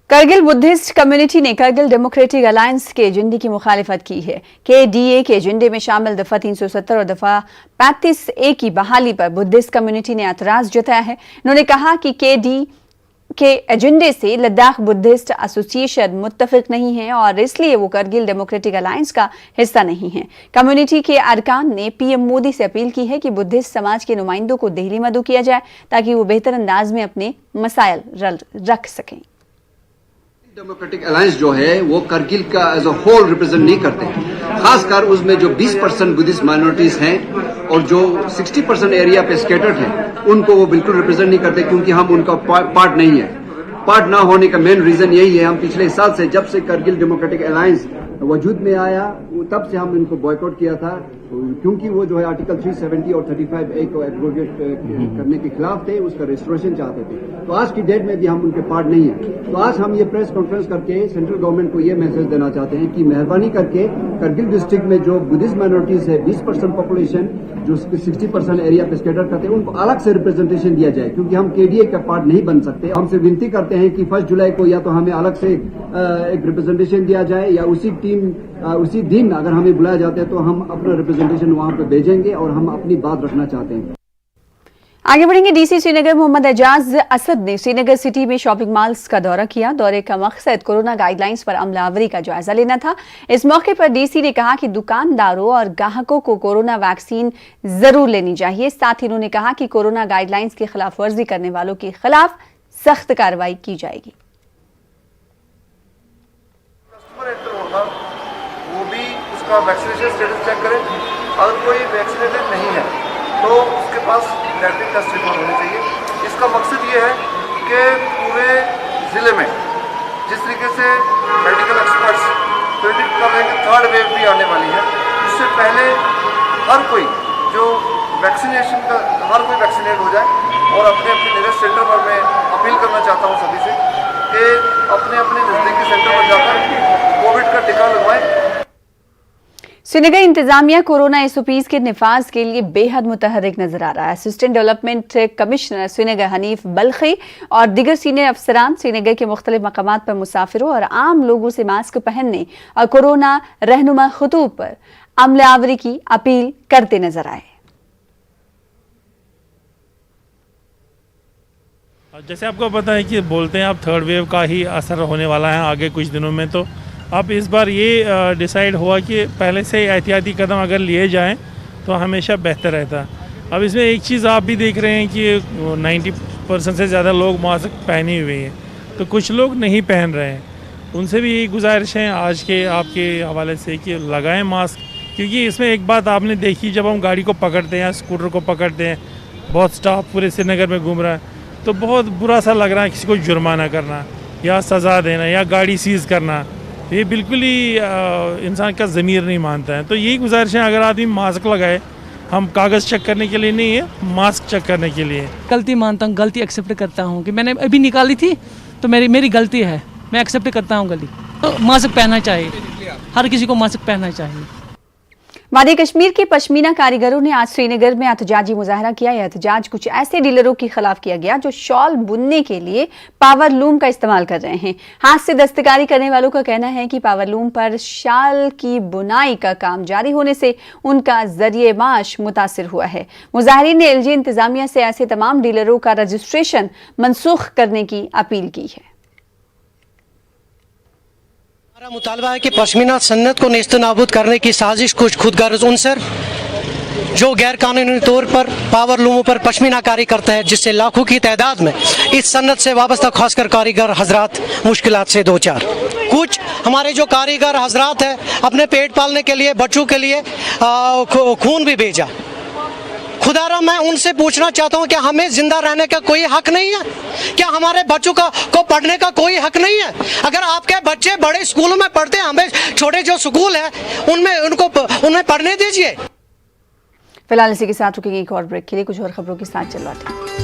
करगिल बुद्धिस्ट कम्युनिटी ने करगिल डेमोक्रेटिक अलायंस के एजेंडे की मुखालिफत की है। KDA के एजेंडे में शामिल दफा 370 और दफा 35A की बहाली पर बुद्धिस्ट कम्युनिटी ने एतराज जताया है। उन्होंने कहा कि KD के एजेंडे से लद्दाख बुद्धिस्ट एसोसिएशन मुत्तफिक नहीं है और इसलिए वो करगिल डेमोक्रेटिक अलायंस का हिस्सा नहीं है। कम्युनिटी के अरकान ने PM मोदी से अपील की है कि बुद्धिस्ट समाज के नुमाइंदों को दिल्ली मदऊ किया जाए ताकि वो बेहतर अंदाज में अपने मसाइल रख सकें। डेमोक्रेटिक अलायंस जो है वो करगिल का एज अ होल रिप्रेजेंट नहीं करते, खासकर उसमें जो 20% बुद्धिस्ट माइनॉरिटीज हैं और जो 60% एरिया पे स्कैटर्ड हैं, उनको वो बिल्कुल रिप्रेजेंट नहीं करते, क्योंकि हम उनका पार्ट नहीं है। पार्ट ना होने का मेन रीजन यही है, हम पिछले साल से जब से करगिल डेमोक्रेटिक अलायंस वजूद में आया तब से हम इनको बॉयकॉट किया था, क्योंकि वो जो है आर्टिकल 370 और 35A को एब्रोगेट करने के खिलाफ थे, उसका रेस्टोरेशन चाहते थे। तो आज की डेट में भी हम उनके पार्ट नहीं है। तो आज हम ये प्रेस कॉन्फ्रेंस करके सेंट्रल गवर्नमेंट को ये मैसेज देना चाहते हैं कि मेहरबानी करके करगिल डिस्ट्रिक्ट में जो बुद्धिस्ट माइनॉरिटीज है, 20% पॉपुलेशन जो 60% एरिया पे स्कैटर करते हैं, उनको अलग से रिप्रेजेंटेशन दिया जाए, क्योंकि हम KDA का पार्ट नहीं बन सकते। हमसे विनती करते हैं कि 1 जुलाई को या तो हमें अलग से एक रिप्रेजेंटेशन दिया जाए, या उसी दिन अगर हमें बुलाया जाता है तो हम अपना रिप्रेजेंटेशन वहां पे भेजेंगे और हम अपनी बात रखना चाहते हैं। आगे बढ़ेंगे। DC श्रीनगर मोहम्मद एजाज असद ने श्रीनगर सिटी में शॉपिंग मॉल्स का दौरा किया। दौरे का मकसद कोरोना गाइडलाइंस पर अमलावरी का जायजा लेना था। इस मौके पर DC ने कहा कि दुकानदारों और ग्राहकों को कोरोना वैक्सीन जरूर लेनी चाहिए। साथ ही उन्होंने कहा कि कोरोना गाइडलाइंस की खिलाफ वर्जी करने वालों के खिलाफ सख्त कार्रवाई की जाएगी। वो भी उसका वैक्सीनेशन स्टेटस चेक करें। अगर कोई वैक्सीनेटेड नहीं है तो उसके पास नेगेटिव टेस्ट रिपोर्ट होनी चाहिए। इसका मकसद ये है कि पूरे ज़िले में जिस तरीके से मेडिकल एक्सपर्ट्स प्रेडिक्ट कर रहे हैं कि 3rd वेव भी आने वाली है, उससे पहले हर कोई वैक्सीनेट हो जाए। और अपने नियरेस्ट सेंटर पर मैं अपील करना चाहता हूँ सभी से कि अपने नज़दीकी सेंटर पर जाकर कोविड का टीका लगवाएं। श्रीनगर इंतजामिया कोरोना एसओपीज के निफाज के लिए बेहद मुतहरिक नजर आ रहा है। Assistant development commissioner Srinagar Hanif Balkhi और दीगर सीनियर अफसरान श्रीनगर के मुख्तलिफ मकामात पर मुसाफिरों और आम लोगों से मास्क पहनने और कोरोना रहनुमा खतूब पर अमल आवरी की अपील करते नजर आए। जैसे आपको पता है कि बोलते हैं अब थर्ड वेव का ही असर होने वाला है आगे कुछ दिनों में, तो अब इस बार ये डिसाइड हुआ कि पहले से एहतियाती कदम अगर लिए जाएं तो हमेशा बेहतर रहता है। अब इसमें एक चीज़ आप भी देख रहे हैं कि 90% से ज़्यादा लोग मास्क पहने हुए हैं, तो कुछ लोग नहीं पहन रहे हैं। उनसे भी यही गुजारिश है आज के आपके हवाले से कि लगाएं मास्क, क्योंकि इसमें एक बात आपने देखी, जब हम गाड़ी को पकड़ते हैं, स्कूटर को पकड़ते हैं, बहुत स्टाफ पूरे श्रीनगर में घूम रहा है, तो बहुत बुरा सा लग रहा है किसी को जुर्माना करना या सज़ा देना या गाड़ी सीज़ करना। ये बिल्कुल ही इंसान का ज़मीर नहीं मानता है। तो यही गुजारिश है, अगर आदमी मास्क लगाए, हम कागज़ चेक करने के लिए नहीं है, मास्क चेक करने के लिए। गलती मानता हूँ, गलती एक्सेप्ट करता हूँ कि मैंने अभी निकाली थी तो मेरी गलती है, मैं एक्सेप्ट करता हूँ गलती। तो मास्क पहनना चाहिए, हर किसी को मास्क पहनना चाहिए। वादी कश्मीर के पश्मीना कारीगरों ने आज श्रीनगर में एहतजाजी मुजाहरा किया। यह एहतजाज कुछ ऐसे डीलरों के खिलाफ किया गया जो शॉल बुनने के लिए पावर लूम का इस्तेमाल कर रहे हैं। हाथ से दस्तकारी करने वालों का कहना है कि पावर लूम पर शाल की बुनाई का काम जारी होने से उनका जरिए माश मुतासिर हुआ है। मुजाहिरीन ने एलजी इंतजामिया से ऐसे तमाम डीलरों का रजिस्ट्रेशन मनसूख करने की अपील की है। हमारा मुतालबा है कि पश्मीना सन्नत को नेस्तनाबूद करने की साजिश कुछ खुदगर्ज उनसर जो गैर कानूनी तौर पर पावर लूमों पर पश्मीनाकारी करते हैं, जिससे लाखों की तादाद में इस सन्नत से वाबस्ता खासकर कारीगर हजरात मुश्किलात से दो चार। कुछ हमारे जो कारीगर हजरात हैं अपने पेट पालने के लिए, बच्चों के लिए खून भी भेजा। खुदारा मैं उनसे पूछना चाहता हूँ, क्या हमें जिंदा रहने का कोई हक नहीं है? क्या हमारे बच्चों को पढ़ने का कोई हक नहीं है? अगर आपके बच्चे बड़े स्कूलों में पढ़ते हैं, हमें छोटे जो स्कूल है उनमें पढ़ने दीजिए। फिलहाल इसी के साथ रुकेंगे एक और ब्रेक के लिए, कुछ और खबरों के साथ चलवाते हैं।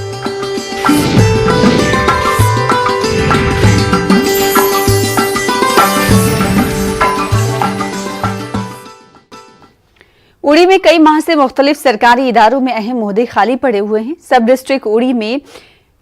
उड़ी में कई माह से मुख्तलिफ सरकारी इदारों में अहम ओहदे खाली पड़े हुए हैं। सब डिस्ट्रिक्ट उड़ी में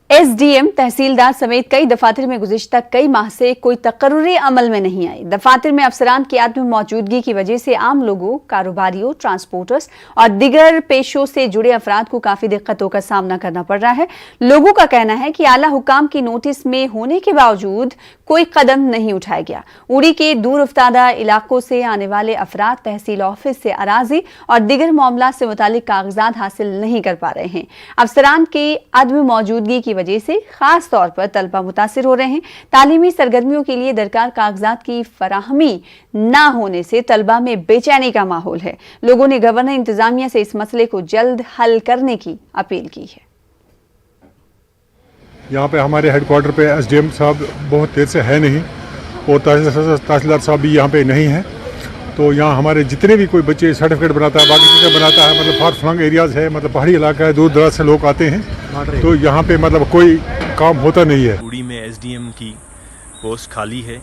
एसडीएम, तहसीलदार समेत कई दफातर में गुज़िश्ता कई माह से कोई तकर्रुरी अमल में नहीं आई। दफातर में अफसरान की आदम मौजूदगी की वजह से आम लोगों, कारोबारियों, ट्रांसपोर्टर्स और दिगर पेशों से जुड़े अफराद को काफी दिक्कतों का सामना करना पड़ रहा है। लोगों का कहना है कि आला हुकाम की नोटिस में होने के बावजूद कोई कदम नहीं उठाया गया। उड़ी के दूर उफ्तादा इलाकों से आने वाले अफराद तहसील ऑफिस से अराजी और दिगर मामला से मुतालिक कागजात हासिल नहीं कर पा रहे हैं। अफसरान की अदम मौजूदगी की वजह से खास तौर पर तलबा मुतासिर हो रहे हैं। तालीमी सरगर्मियों के लिए दरकार कागजात की फराहमी ना होने से तलबा में बेचैनी का माहौल है। लोगों ने गवर्नर इंतजामिया से इस मसले को जल्द हल करने की अपील की है। यहाँ पे हमारे हेडक्वार्टर पे एसडीएम साहब बहुत देर से है नहीं और तहसीलदार साहब भी यहाँ पे नहीं है। तो यहाँ हमारे जितने भी कोई बच्चे सर्टिफिकेट बनाता है, बाकी चीज़ें बनाता है, मतलब फार फ्लंग एरियाज़ है, मतलब पहाड़ी इलाका है, दूर दराज से लोग आते हैं, तो यहाँ पे मतलब कोई काम होता नहीं है। उड़ी में एसडीएम की पोस्ट खाली है।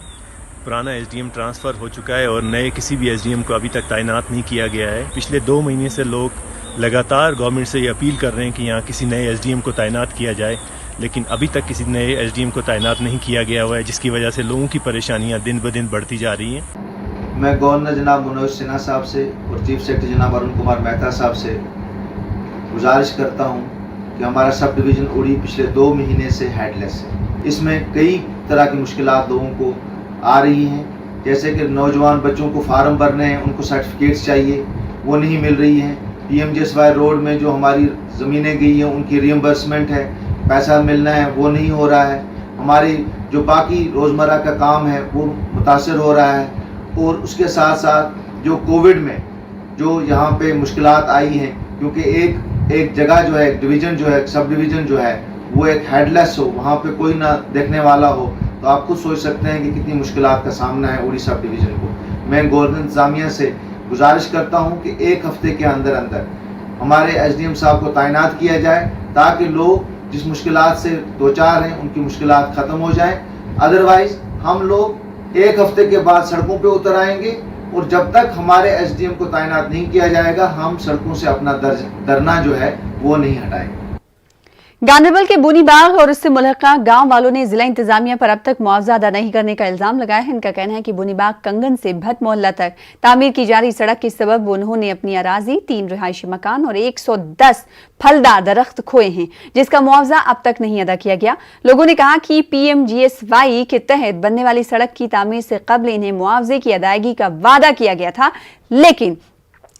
पुराना एसडीएम ट्रांसफ़र हो चुका है और नए किसी भी एसडीएम को अभी तक तैनात नहीं किया गया है। पिछले 2 महीने से लोग लगातार गवर्नमेंट से ये अपील कर रहे हैं कि यहाँ किसी नए एसडीएम को तैनात किया जाए, लेकिन अभी तक किसी नए एसडीएम को तैनात नहीं किया गया हुआ है, जिसकी वजह से लोगों की परेशानियाँ दिन ब दिन बढ़ती जा रही हैं। मैं गवर्नर जनाब मनोज सिन्हा साहब से और चीफ सेक्रेटरी जनाब अरुण कुमार मेहता साहब से गुजारिश करता हूं कि हमारा सब डिवीज़न उड़ी पिछले 2 महीने से हेडलेस है। इसमें कई तरह की मुश्किलात लोगों को आ रही हैं, जैसे कि नौजवान बच्चों को फार्म भरने हैं, उनको सर्टिफिकेट्स चाहिए, वो नहीं मिल रही हैं। PMJSY रोड में जो हमारी ज़मीनें गई हैं उनकी रीइंबर्समेंट है, पैसा मिलना है, वो नहीं हो रहा है। हमारी जो बाकी रोज़मर्रा का काम है वो मुतासर हो रहा है। और उसके साथ साथ जो कोविड में जो यहाँ पे मुश्किलात आई हैं, क्योंकि एक जगह जो है, एक डिवीज़न जो है, सब डिवीज़न जो है वो एक हेडलेस हो, वहाँ पे कोई ना देखने वाला हो, तो आप खुद सोच सकते हैं कि कितनी मुश्किलात का सामना है उड़ी सब डिवीज़न को। मैं गवर्नर इंतजामिया से गुजारिश करता हूँ कि 1 हफ्ते के अंदर अंदर हमारे एसडीएम साहब को तैनात किया जाए, ताकि लोग जिस मुश्किलात से 2-4 हैं उनकी मुश्किलात ख़त्म हो जाएँ। अदरवाइज़ हम लोग एक हफ्ते के बाद सड़कों पे उतर आएंगे और जब तक हमारे एसडीएम को तैनात नहीं किया जाएगा हम सड़कों से अपना धरना जो है वो नहीं हटाएंगे। गांधरबल के बुनीबाग और उससे मुल्हका गांव वालों ने जिला इंतजामिया पर अब तक मुआवजा अदा नहीं करने का इल्जाम लगाया है। इनका कहना है कि बुनीबाग कंगन से भट मोहल्ला तक तामीर की जा रही सड़क के सबब उन्होंने अपनी अराजी, 3 रिहायशी मकान और 110 फलदार दरख्त खोए हैं, जिसका मुआवजा अब तक नहीं अदा किया गया। लोगों ने कहा कि PMGSY के तहत बनने वाली सड़क की तामीर से कबल इन्हें मुआवजे की अदायगी का वादा किया गया था, लेकिन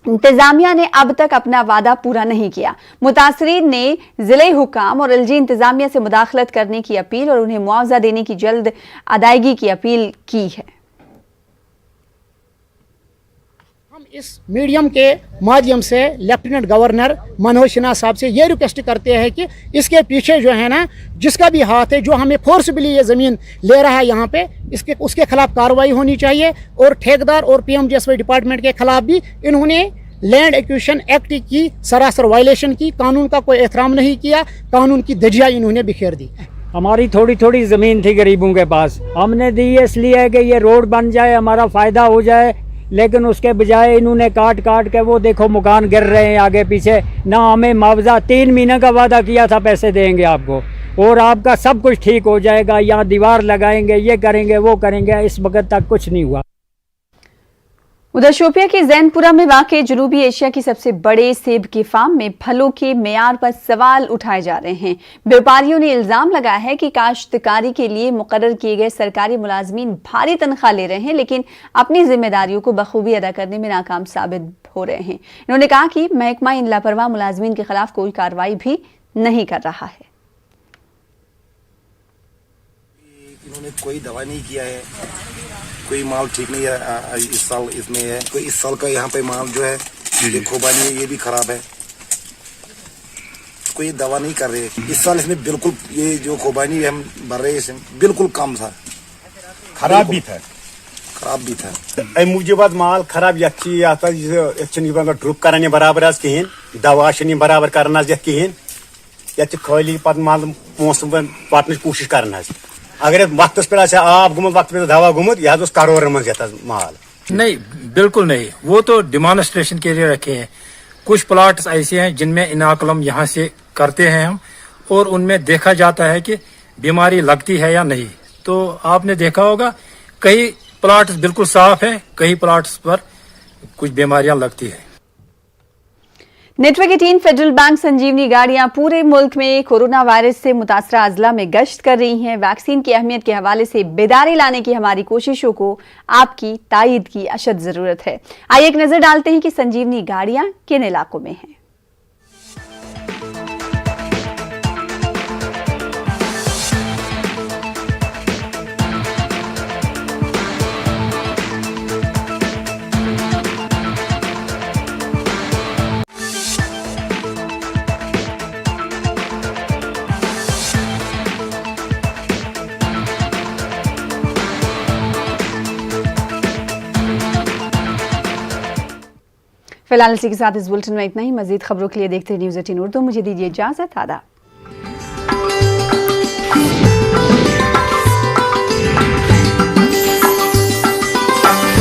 इंतजामिया ने अब तक अपना वादा पूरा नहीं किया। मुतासरीन ने जिले हुकाम और एलजी इंतजामिया से मुदाखलत करने की अपील और उन्हें मुआवजा देने की जल्द अदायगी की अपील की है। हम इस मीडियम के माध्यम से लेफ्टिनेंट गवर्नर मनोज सिन्हा साहब से ये रिक्वेस्ट करते हैं कि इसके पीछे जो है ना, जिसका भी हाथ है, जो हमें फोर्सबली ये ज़मीन ले रहा है यहाँ पे, उसके खिलाफ कार्रवाई होनी चाहिए। और ठेकेदार और PMGSY डिपार्टमेंट के खिलाफ भी इन्होंने लैंड एक्विजिशन एक्ट की सरासर वायलेशन की, कानून का कोई एहतराम नहीं किया, कानून की धज्जियाँ इन्होंने बिखेर दी। हमारी थोड़ी थोड़ी ज़मीन थी गरीबों के पास, हमने दी इसलिए कि ये रोड बन जाए, हमारा फ़ायदा हो जाए, लेकिन उसके बजाय इन्होंने काट काट के वो देखो मकान गिर रहे हैं आगे पीछे। ना हमें मुआवजा, 3 महीने का वादा किया था पैसे देंगे आपको और आपका सब कुछ ठीक हो जाएगा, यहाँ दीवार लगाएंगे, ये करेंगे, वो करेंगे, इस वक्त तक कुछ नहीं हुआ। उधर शोपिया के जैनपुरा में वाक़ जनूबी एशिया की सबसे बड़े सेब के फार्म में फलों के मेयार पर सवाल उठाए जा रहे हैं। व्यापारियों ने इल्जाम लगाया है कि काश्तकारी के लिए मुकर्रर किए गए सरकारी मुलाजमीन भारी तनख्वाह ले रहे हैं, लेकिन अपनी जिम्मेदारियों को बखूबी अदा करने में नाकाम साबित हो रहे हैं। इन्होंने कहा कि महकमा इन लापरवाह मुलाजमीन के खिलाफ कोई कार्रवाई भी नहीं कर रहा है। इन्होंने कोई दवा नहीं किया है, कोई माल ठीक नहीं है इस साल इसमें है, कोई इस साल का यहाँ पे माल जो है ये खोबानी है, ये भी खराब है, कोई दवा नहीं कर रहे। इस साल इसमें बिल्कुल ये जो खोबानी हम भर रहे हैं बिल्कुल कम था, खराब भी था। मुझे बात माल खराब यी आता ड्रुप कर बराबर कहें, दवा बराबर कर कहें, ये खाली पे माल पोस पटन कोशिश कर। अगर वक्त पे आब गुमुत, वक्त पे दवा गुमुत, यह करोड़ मन माल नहीं, बिल्कुल नहीं। वो तो डिमॉन्स्ट्रेशन के लिए रखे हैं। कुछ प्लॉट्स ऐसे हैं जिनमें इनाकुलम यहाँ से करते हैं हम, और उनमें देखा जाता है कि बीमारी लगती है या नहीं। तो आपने देखा होगा कई प्लॉट्स बिल्कुल साफ है, कई प्लॉट्स पर कुछ बीमारियां लगती है। नेटवर्क 18 फेडरल बैंक संजीवनी गाड़ियां पूरे मुल्क में कोरोना वायरस से मुतासरा अजला में गश्त कर रही हैं। वैक्सीन की अहमियत के हवाले से बेदारी लाने की हमारी कोशिशों को आपकी तायद की अशद जरूरत है। आइए एक नजर डालते हैं कि संजीवनी गाड़ियां किन इलाकों में हैं। फिलहाल इसी के साथ इस बुलेटिन में इतना ही। मजीद खबरों के लिए देखते हैं न्यूज़ 18 उर्दू। मुझे दीजिए इजाजत। आदाब।